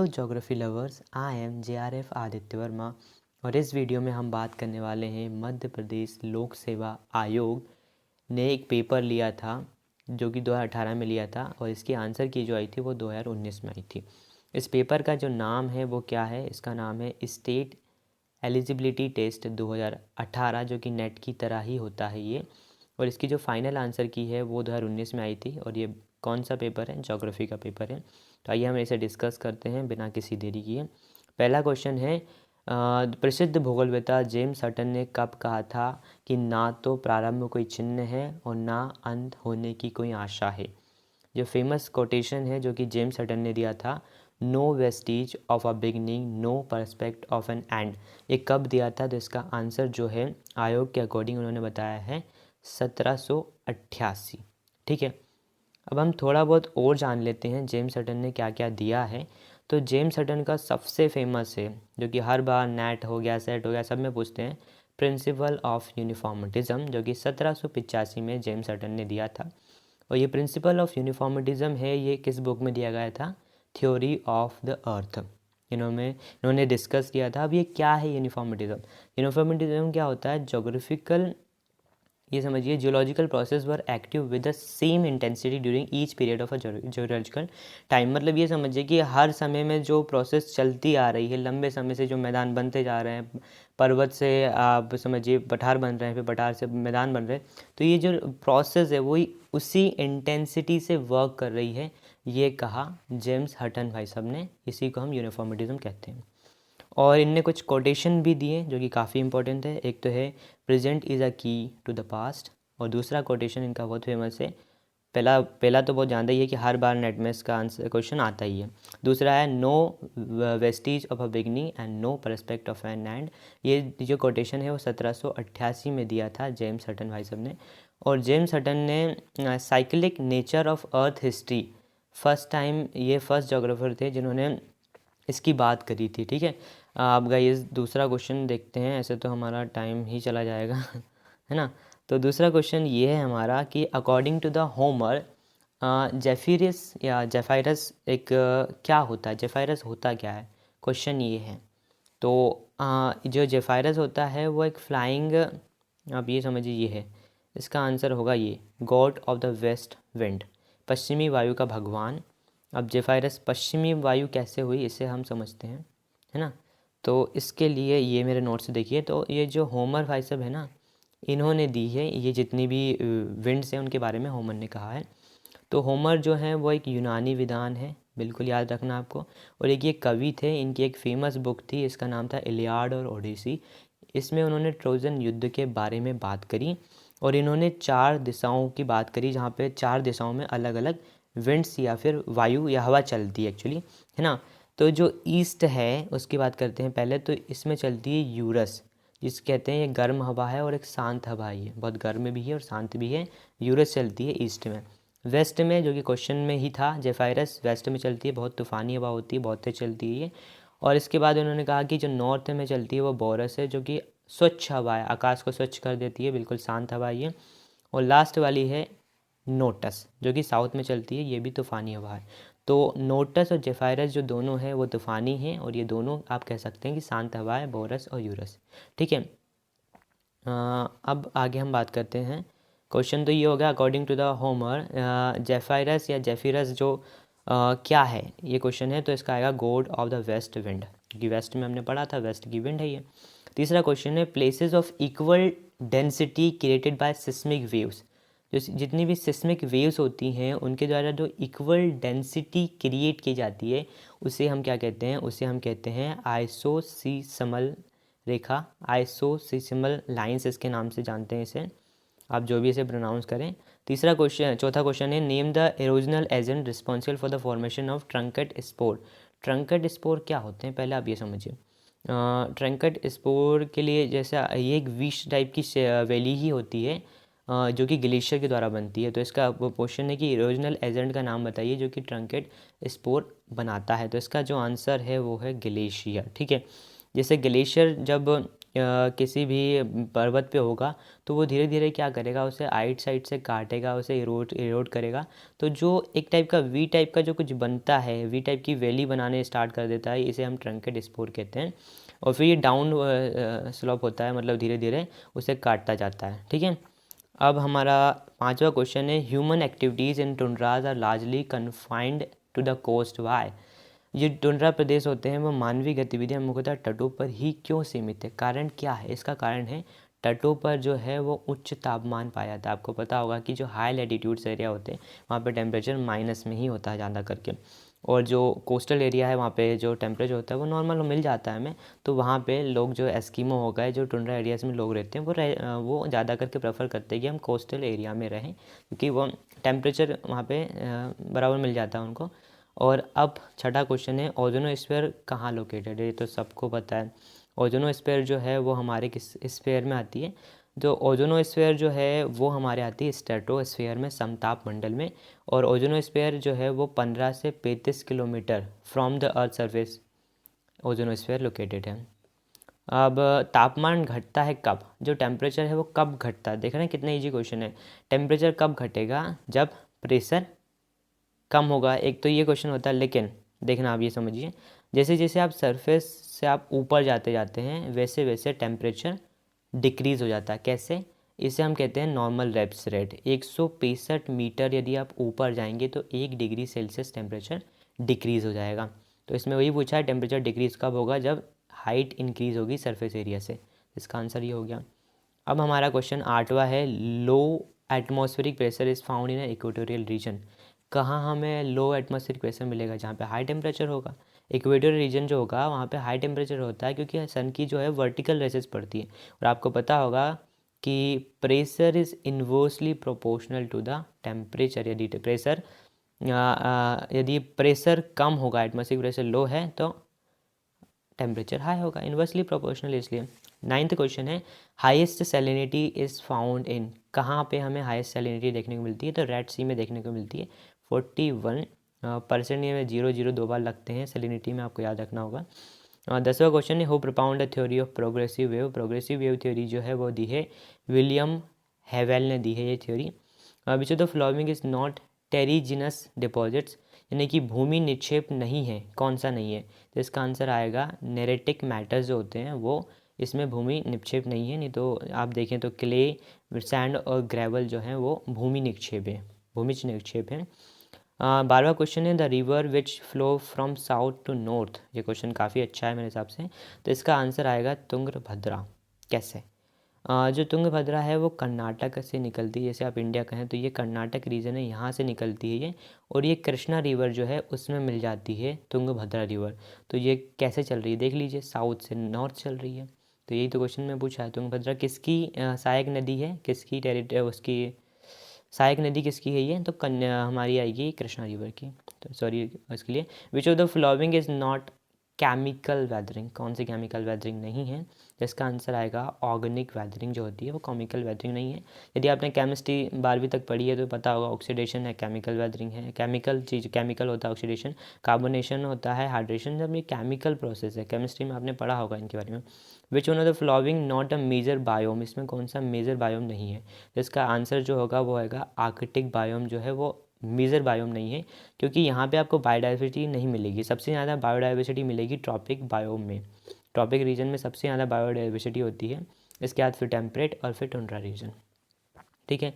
Hello geography lovers, I am JRF Aditya Verma और इस video में हम बात करने वाले हैं मध्य प्रदेश लोक सेवा आयोग ने एक पेपर लिया था जो कि 2018 में लिया था और इसकी आंसर की जो आई थी वो 2019 में आई थी। इस पेपर का जो नाम है वो क्या है? इसका नाम है स्टेट एलिजिबिलिटी टेस्ट 2018, जो कि नेट की तरह ही होता है ये। और इसकी जो फाइनल आंसर की है वो 2019 में आई थी और ये कौन सा पेपर है? ज्योग्राफी का पेपर है। तो आइए हम इसे डिस्कस करते हैं बिना किसी देरी किए। पहला क्वेश्चन है, प्रसिद्ध भूगोलवेत्ता जेम्स हटन ने कब कहा था कि ना तो प्रारंभ कोई चिन्ह है और ना अंत होने की कोई आशा है? जो फेमस कोटेशन है जो कि जेम्स हटन ने दिया था, no vestiges of a beginning, no prospect of an end, ये कब दिया था? तो इसका आंसर जो है आयोग के अकॉर्डिंग उन्होंने बताया है 1788। ठीक है, अब हम थोड़ा बहुत और जान लेते हैं जेम्स हटन ने क्या क्या दिया है। तो जेम्स हटन का सबसे फेमस है जो कि हर बार नेट हो गया, सेट हो गया, सब में पूछते हैं, प्रिंसिपल ऑफ यूनिफॉर्मिटिज्म, जो कि 1785 में जेम्स हटन ने दिया था। और ये प्रिंसिपल ऑफ यूनिफॉर्मिटिज्म है, ये किस बुक में दिया गया था? Theory of the earth. इन्होंने डिस्कस किया था। अब ये क्या है यूनिफॉर्मिटिज्म? यूनिफॉर्मिटिज्म क्या होता है? जोग्राफिकल, ये समझिए, geological process were active with the same intensity during each period of a geological time. मतलब ये समझिए कि हर समय में जो प्रोसेस चलती आ रही है, लंबे समय से जो मैदान बनते जा रहे हैं, पर्वत से आप समझिए पठार बन रहे हैं, फिर पठार से मैदान बन रहे हैं, तो ये जो प्रोसेस है वही उसी इंटेंसिटी से वर्क कर रही है, ये कहा जेम्स हटन भाई साहब ने। इसी को हम यूनिफॉर्मिटिज्म कहते हैं। और इनने कुछ कोटेशन भी दिए जो कि काफ़ी इंपॉर्टेंट है। एक तो है प्रेजेंट इज़ अ की टू द पास्ट, और दूसरा कोटेशन इनका बहुत फेमस है। पहला तो बहुत जानते ही है कि हर बार नेट में इसका आंसर क्वेश्चन आता ही है। दूसरा है no vestiges of a beginning and no prospect of an end. ये जो कोटेशन है वो 1788 में दिया था जेम्स हटन भाई साहब ने। और जेम्स हटन ने cyclic nature of earth history, first time, ये फर्स्ट जोग्राफर थे जिन्होंने इसकी बात करी थी। ठीक है, आप गाइस दूसरा क्वेश्चन देखते हैं, ऐसे तो हमारा टाइम ही चला जाएगा है ना। तो दूसरा क्वेश्चन ये है हमारा कि according to the Homer, Zephyrus या जेफायरस एक क्या होता है? जेफायरस होता क्या है? क्वेश्चन ये है। तो जो जेफायरस होता है वो एक फ्लाइंग, आप ये समझिए ये है, इसका आंसर होगा ये, God of the west wind, पश्चिमी वायु का भगवान। अब जेफायरस पश्चिमी वायु कैसे हुई इसे हम समझते हैं, है ना। तो इसके लिए ये मेरे नोट्स देखिए, तो ये जो होमर भाई साहब है ना, इन्होंने दी है ये जितनी भी विंड्स हैं उनके बारे में होमर ने कहा है। तो होमर जो है वो एक यूनानी विद्वान है, बिल्कुल याद रखना आपको। और एक ये कवि थे, इनकी एक फेमस बुक थी, इसका नाम था इलियाड और ओडिसी। इसमें उन्होंने ट्रोजन युद्ध के बारे में बात करी और इन्होंने 4 दिशाओं की बात करी, जहाँ पे 4 दिशाओं में अलग अलग विंड्स या फिर वायु या हवा चलती है एक्चुअली, है ना। तो जो ईस्ट है उसकी बात करते हैं पहले। तो इसमें चलती है यूरस, जिस कहते हैं ये गर्म हवा है और एक शांत हवा है, बहुत गर्म भी है और शांत भी है। यूरस चलती है ईस्ट में। वेस्ट में, जो कि क्वेश्चन में ही था, जेफायरस वेस्ट में चलती है, बहुत तूफ़ानी हवा होती है, बहुत तेज चलती है ये। और इसके बाद उन्होंने कहा कि जो नॉर्थ में चलती है वो बोरस है, जो कि स्वच्छ हवा है, आकाश को स्वच्छ कर देती है, बिल्कुल शांत हवा है ये। और लास्ट वाली है नोटस, जो कि साउथ में चलती है, ये भी तूफ़ानी हवा है। तो नोटस और जेफायरस जो दोनों हैं वो तूफ़ानी हैं और ये दोनों आप कह सकते हैं कि शांत हवा है, बोरस और यूरस। ठीक है, अब आगे हम बात करते हैं। क्वेश्चन तो ये होगा, अकॉर्डिंग टू द होमर जेफायरस या जेफिरस जो क्या है, ये क्वेश्चन है। तो इसका आएगा God of the west wind, क्योंकि वेस्ट में हमने पढ़ा था, वेस्ट की विंड है ये। तीसरा क्वेश्चन है, places of equal density created by seismic waves, जो जितनी भी सिस्मिक वेव्स होती हैं उनके द्वारा जो इक्वल डेंसिटी क्रिएट की जाती है उसे हम क्या कहते हैं? उसे हम कहते हैं आइसोसीसमल रेखा, आइसोसीसिमल लाइंस इसके नाम से जानते हैं इसे, आप जो भी इसे प्रोनाउंस करें। चौथा क्वेश्चन है, name the aerogenal agent responsible for the formation of truncate spore. Truncate spore क्या होते हैं पहले आप ये समझिए। ट्रंकेट स्पोर के लिए, जैसा ये एक विश टाइप की वैली ही होती है जो कि ग्लेशियर के द्वारा बनती है। तो इसका वो क्वेश्चन है कि एरोजनल एजेंट का नाम बताइए जो कि ट्रंकेट स्पोर बनाता है। तो इसका जो आंसर है वो है ग्लेशियर। ठीक है, जैसे ग्लेशियर जब किसी भी पर्वत पे होगा तो वो धीरे धीरे क्या करेगा, उसे आइट साइड से काटेगा, उसे इरोड करेगा। तो जो एक टाइप का वी टाइप का जो कुछ बनता है, वी टाइप की वैली बनाने स्टार्ट कर देता है, इसे हम ट्रंकेट स्पोर कहते हैं। और फिर ये डाउन स्लोप होता है, मतलब धीरे धीरे उसे काटता जाता है। ठीक है, अब हमारा 5वां क्वेश्चन है, human activities in tundras are largely confined to the coast, why. ये टुंड्रा प्रदेश होते हैं वो मानवीय गतिविधियां मुख्यतः तटों पर ही क्यों सीमित है? कारण क्या है? इसका कारण है तटों पर जो है वो उच्च तापमान पाया जाता है। आपको पता होगा कि जो हाई लैटिट्यूड्स एरिया होते हैं वहाँ पे टेम्परेचर माइनस में ही होता है ज़्यादा करके, और जो कोस्टल एरिया है वहाँ पे जो टेम्परेचर होता है वो नॉर्मल मिल जाता है हमें। तो वहाँ पे लोग जो एस्किमो हो गए, जो टुंड्रा एरियाज़ में लोग रहते हैं, वो ज़्यादा करके प्रेफर करते हैं कि हम कोस्टल एरिया में रहें, क्योंकि वो टेम्परेचर वहाँ पे बराबर मिल जाता है उनको। और अब छठा क्वेश्चन है, ओजोनोस्फीयर कहाँ लोकेटेड है? ये तो सबको पता है। ओजोनोस्फीयर जो है वो हमारे किस स्फीयर में आती है? जो ओजोनोस्फीयर जो है वो हमारे आती है स्ट्रेटोस्फीयर में, समताप मंडल में। और ओजोनोस्फीयर जो है वो 15 से 35 kilometre from the earth surface ozonosphere located है। अब तापमान घटता है कब? जो टेम्परेचर है वो कब घटता है? देख रहे हैं कितना इजी क्वेश्चन है। टेम्परेचर कब घटेगा? जब प्रेशर कम होगा। एक तो ये क्वेश्चन होता है, लेकिन देखना आप ये समझिए, जैसे जैसे आप सरफेस से आप ऊपर जाते जाते हैं वैसे वैसे टेम्परेचर डिक्रीज़ हो जाता है। कैसे? इसे हम कहते हैं नॉर्मल रेप्स रेट। 165 मीटर यदि आप ऊपर जाएंगे तो 1 डिग्री सेल्सियस टेम्परेचर डिक्रीज़ हो जाएगा। तो इसमें वही पूछा है टेम्परेचर डिक्रीज़ कब होगा? जब हाइट इंक्रीज़ होगी सरफेस एरिया से। इसका आंसर ये हो गया। अब हमारा क्वेश्चन 8वां है, लो atmospheric pressure is found in equatorial region. कहाँ हमें लो एटमॉस्फेरिक प्रेशर मिलेगा? जहाँ पे हाई टेम्परेचर होगा। इक्वेटोरियल रीजन जो होगा वहाँ पे हाई टेम्परेचर होता है, क्योंकि सन की जो है वर्टिकल रेसेस पड़ती है। और आपको पता होगा कि pressure is inversely proportional to the temperature. यदि प्रेशर कम होगा, एटमॉस्फेरिक प्रेशर लो है, तो टेम्परेचर हाई होगा, इन्वर्सली प्रोपोर्शनल। इसलिए 9th क्वेश्चन है, highest salinity is found in. कहाँ पे हमें हाईएस्ट सैलिनिटी देखने को मिलती है? तो रेड सी में देखने को मिलती है। 41%। ये में 0 0 2 बार लगते हैं सैलिनिटी में, आपको याद रखना होगा। 10वां क्वेश्चन है, who प्रोपाउंड the theory of progressive wave. Progressive wave theory जो है वो दी है विलियम हेवेल ने दी है ये theory. Which of the following is not terrigenous deposits, यानी कि भूमि निक्षेप नहीं है, कौन सा नहीं है? तो इसका आंसर आएगा नेरेटिक मैटर्स जो होते हैं वो इसमें भूमि निक्षेप नहीं है। नहीं तो आप देखें तो क्ले, सैंड और ग्रेवल जो है वो भूमि निक्षेप है, भूमिज निक्षेप है। 12वां क्वेश्चन है, the river which flow from south to north. ये क्वेश्चन काफ़ी अच्छा है मेरे हिसाब से। तो इसका आंसर आएगा तुंगभद्रा। कैसे? जो तुंगभद्रा है वो कर्नाटक से निकलती है, जैसे आप इंडिया कहें तो ये कर्नाटक रीजन है, यहाँ से निकलती है ये। और ये कृष्णा रिवर जो है उसमें मिल जाती है तुंगभद्रा रिवर। तो ये कैसे चल रही है देख लीजिए, साउथ से नॉर्थ चल रही है। तो यही तो क्वेश्चन में पूछा है, तुंगभद्रा किसकी सहायक नदी है, किसकी उसकी सहायक नदी किसकी है ये? तो कन्या हमारी आएगी कृष्णा रिवर की। तो सॉरी इसके लिए। विच of the following is not chemical weathering. कौन सी केमिकल वेदरिंग नहीं है? जिसका आंसर आएगा ऑर्गेनिक वेदरिंग जो होती है वो केमिकल वेदरिंग नहीं है। यदि आपने केमिस्ट्री 12वीं तक पढ़ी है तो पता होगा ऑक्सीडेशन है, केमिकल वेदरिंग है। केमिकल चीज़, केमिकल होता है ऑक्सीडेशन, कार्बोनेशन होता है हाइड्रेशन। जब ये केमिकल प्रोसेस है, केमिस्ट्री में आपने पढ़ा होगा इनके बारे में। Which one of the following not a major biome. इसमें कौन सा मेजर बायोम नहीं है? इसका आंसर जो होगा वो होगा आर्कटिक बायोम जो है वो मेजर बायोम नहीं है, क्योंकि यहाँ पे आपको बायोडाइवर्सिटी नहीं मिलेगी। सबसे ज़्यादा बायोडाइवर्सिटी मिलेगी ट्रॉपिक बायोम में। ट्रॉपिक रीजन में सबसे ज़्यादा बायोडाइवर्सिटी होती है। इसके बाद फिर टेम्परेट और फिर टुंड्रा रीजन। ठीक है।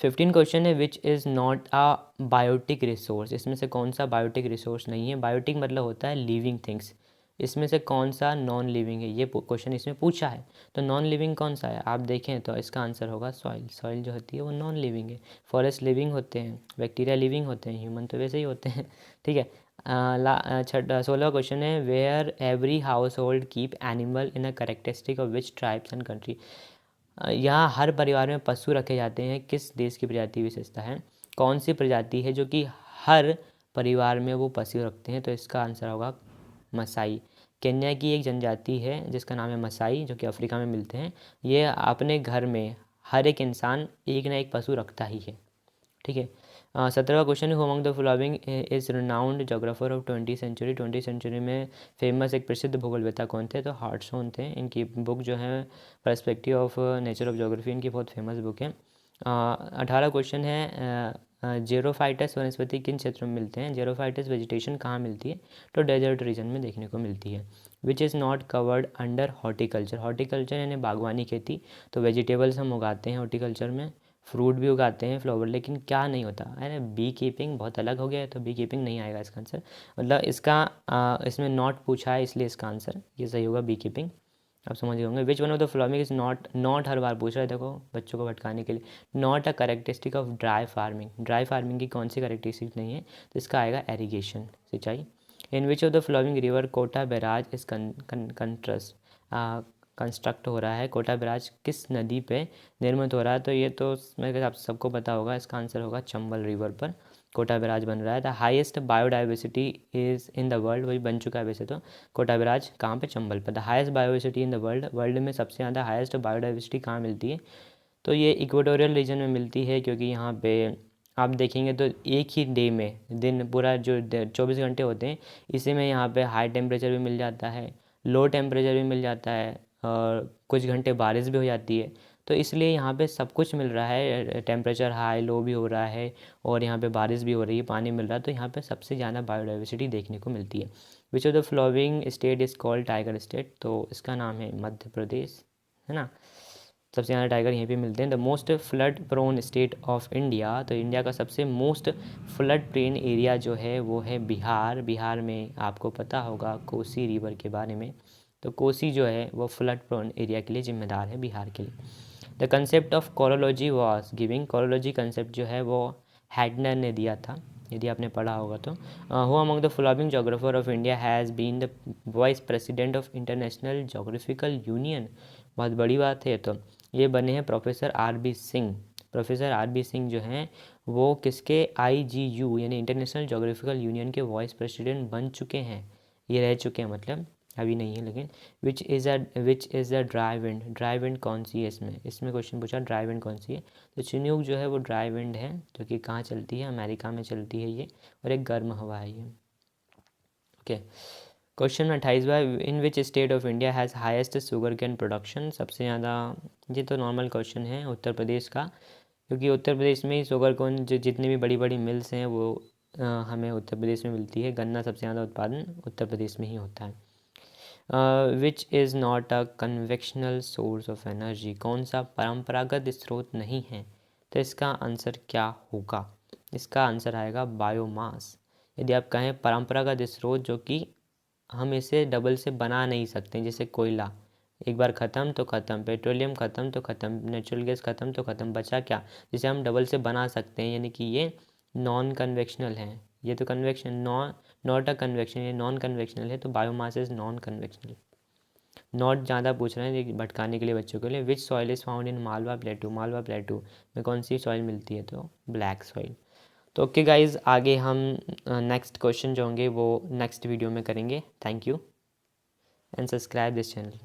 15 क्वेश्चन है, which is not a biotic resource. इसमें से कौन सा बायोटिक रिसोर्स नहीं है? बायोटिक मतलब होता है लिविंग थिंग्स। इसमें से कौन सा नॉन लिविंग है? ये क्वेश्चन इसमें पूछा है। तो नॉन लिविंग कौन सा है? आप देखें तो इसका आंसर होगा सॉइल। सॉइल जो होती है वो नॉन लिविंग है। फॉरेस्ट लिविंग होते हैं, बैक्टीरिया लिविंग होते हैं, ह्यूमन तो वैसे ही होते हैं। ठीक है। 16वां क्वेश्चन है, where every household keep animal in a characteristic of which tribes and country. यहाँ हर परिवार में पशु रखे जाते हैं, किस देश की प्रजाति विशेषता है? कौन सी प्रजाति है जो कि हर परिवार में वो पशु रखते हैं? तो इसका आंसर होगा मसाई। केन्या की एक जनजाति है जिसका नाम है मसाई, जो कि अफ्रीका में मिलते हैं। ये अपने घर में हर एक इंसान एक ना एक पशु रखता ही है। ठीक है। 17वां क्वेश्चन है, who among the following is renowned geographer of 20वीं सेंचुरी में फेमस एक प्रसिद्ध भूगोलवेत्ता कौन थे? तो हार्टसोन थे। इनकी बुक जो है perspective of nature of geography, इनकी बहुत फेमस बुक है। 18 क्वेश्चन है, जेरोफाइटस वनस्पति किन क्षेत्रों में मिलते हैं? जेरोफाइटस वेजिटेशन कहाँ मिलती है? तो डेजर्ट रीजन में देखने को मिलती है। Which is not covered under horticulture, horticulture यानी बागवानी खेती, तो वेजिटेबल्स हम उगाते हैं हॉर्टिकल्चर में, फ्रूट भी उगाते हैं, फ्लावर, लेकिन क्या नहीं होता? अरे बी कीपिंग बहुत अलग हो गया है, तो बी कीपिंग नहीं आएगा इसका आंसर। मतलब इसका इसमें नॉट पूछा है इसलिए इसका आंसर ये सही होगा, बी कीपिंग। आप समझ गए होंगे। Which one of the following is not, not हर बार पूछ रहा है, देखो बच्चों को भटकाने के लिए। Not a characteristic of dry farming, dry farming की कौन सी करेक्टरिस्टिक नहीं है? तो इसका आएगा एरीगेशन, सिंचाई। In which of the following river Kota barrage is construct हो रहा है? कोटा बैराज किस नदी पे निर्मित हो रहा है? तो ये तो मेरे ख्याल से सबको पता होगा, इसका आंसर होगा चंबल रिवर पर कोटा बैराज बन रहा है। The highest biodiversity is in the world, वही बन चुका है वैसे तो। कोटा बैराज कहाँ पे? चंबल पर। The highest biodiversity in the world, world में सबसे ज़्यादा हाईएस्ट बायोडाइवर्सिटी कहाँ मिलती है? तो ये इक्वेटोरियल रीजन में मिलती है, क्योंकि यहाँ पे आप देखेंगे तो एक ही डे में, दिन पूरा जो 24 घंटे होते हैं, इसी में यहाँ पे हाई टेम्परेचर भी मिल जाता है, लो टेम्परेचर भी मिल जाता है, और कुछ घंटे बारिश भी हो जाती है। तो इसलिए यहाँ पे सब कुछ मिल रहा है, टेम्परेचर हाई लो भी हो रहा है, और यहाँ पे बारिश भी हो रही है, पानी मिल रहा है, तो यहाँ पे सबसे ज़्यादा बायोडाइवर्सिटी देखने को मिलती है। विच of the flowing state is called tiger state? तो इसका नाम है मध्य प्रदेश, है ना। सबसे ज़्यादा टाइगर यहीं पे मिलते हैं। The most flood prone state of India, तो इंडिया का सबसे मोस्ट फ्लड प्रेन एरिया जो है वो है बिहार। बिहार में आपको पता होगा कोसी रिवर के बारे में, तो कोसी जो है वो फ्लड प्रोन एरिया के लिए जिम्मेदार है, बिहार के लिए। The concept of chorology was giving, chorology concept जो है वो हैडनर ने दिया था, यदि आपने पढ़ा होगा तो। Who among the following geographer of India has been the vice president of International Geographical Union? बहुत बड़ी बात है। तो ये बने हैं professor R B Singh. Professor R B Singh जो हैं वो किसके? IGU यानी इंटरनेशनल जोग्राफिकल यूनियन के वाइस प्रेसिडेंट बन चुके हैं, ये रह चुके हैं, मतलब अभी नहीं है लेकिन। Which is a dry wind, dry wind कौन सी है? इसमें क्वेश्चन पूछा ड्राई विंड कौन सी है, तो चिन्यूक जो है वो ड्राई विंड है, जो कि कहाँ चलती है? अमेरिका में चलती है ये, और एक गर्म हवा है ये। ओके, क्वेश्चन 28वां, in which state of India has highest sugar cane production? सबसे ज़्यादा, ये तो नॉर्मल क्वेश्चन है, उत्तर प्रदेश का, क्योंकि उत्तर प्रदेश में ही शुगर केन जितनी भी बड़ी बड़ी मिल्स हैं वो हमें उत्तर प्रदेश में मिलती है। गन्ना सबसे ज़्यादा उत्पादन उत्तर प्रदेश में ही होता है। Which is not a convectional source of energy, कौन सा परंपरागत स्रोत नहीं है? तो इसका आंसर क्या होगा? इसका आंसर आएगा बायोमास। यदि आप कहें परंपरागत स्रोत जो कि हम इसे डबल से बना नहीं सकते, जैसे कोयला एक बार ख़त्म तो ख़त्म, पेट्रोलियम ख़त्म तो ख़त्म, नेचुरल गैस ख़त्म तो ख़त्म, बचा क्या जिसे हम डबल से बना सकते हैं, यानी कि ये नॉन कन्वेक्शनल है। ये तो कन्वेक्शन, नॉट अ कन्वेक्शन, ये नॉन कन्वेक्शनल है, तो biomass is non convectional. Not ज़्यादा पूछ रहे हैं ये भटकाने के लिए बच्चों के लिए। विच सॉइल इज़ फाउंड इन मालवा प्लेटू, मालवा प्लेटू में कौन सी सॉइल मिलती है? तो ब्लैक सॉइल। तो ओके गाइज, आगे हम नेक्स्ट क्वेश्चन जो होंगे वो नेक्स्ट वीडियो में करेंगे। Thank you and subscribe this channel.